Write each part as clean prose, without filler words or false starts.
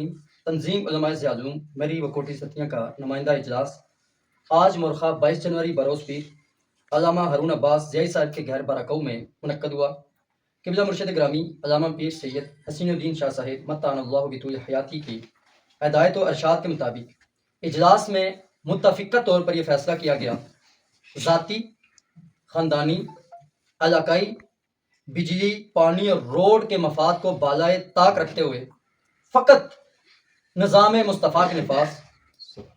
تنظیم علماء علوم میری و کوٹی ستیاں کا نمائندہ اجلاس آج مرخہ 22 جنوری بروز پیر علامہ ہارون عباس زیائی صاحب کے گھر برکو میں منعقد ہوا۔ قبلہ مرشد گرامی علامہ پیر سید حسین الدین شاہ صاحب متعان اللہ بطول حیاتی کی ہدایت و ارشاد کے مطابق اجلاس میں متفقہ طور پر یہ فیصلہ کیا گیا، ذاتی، خاندانی، علاقائی، بجلی، پانی اور روڈ کے مفاد کو بالائے طاق رکھتے ہوئے فقط نظام مصطفیٰ کے نفاذ،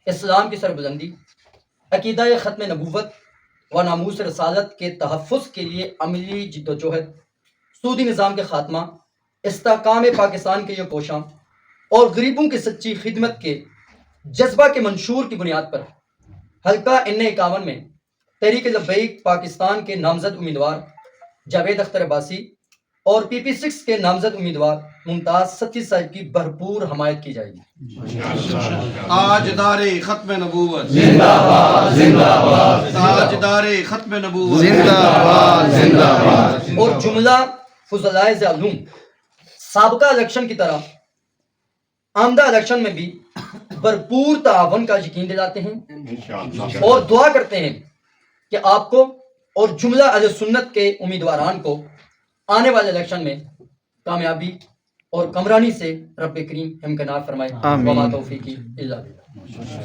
اسلام کی سربلندی، عقیدہ ختم نبوت و ناموس رسالت کے تحفظ کے لیے عملی جد و جہد، سودی نظام کے خاتمہ، استحکام پاکستان کے یہ کوشاں اور غریبوں کی سچی خدمت کے جذبہ کے منشور کی بنیاد پر حلقہ N51 میں تحریک لبیک پاکستان کے نامزد امیدوار جاوید اختر عباسی اور PP6 کے نامزد امیدوار ممتاز ستی صاحب کی بھرپور حمایت کی جائے گی۔ تاجدار ختم نبوت زندہ باد زندہ باد تاجدار ختم نبوت زندہ باد زندہ باد۔ اور جملہ فضلائے علوم سابقہ الیکشن کی طرح آمدہ الیکشن میں بھی بھرپور تعاون کا یقین دلاتے ہیں اور دعا کرتے ہیں کہ آپ کو اور جملہ اہل سنت کے امیدواران کو آنے والے الیکشن میں کامیابی اور کمرانی سے رب کریم امکنات فرمائے۔ وما توفیقی الا باللہ۔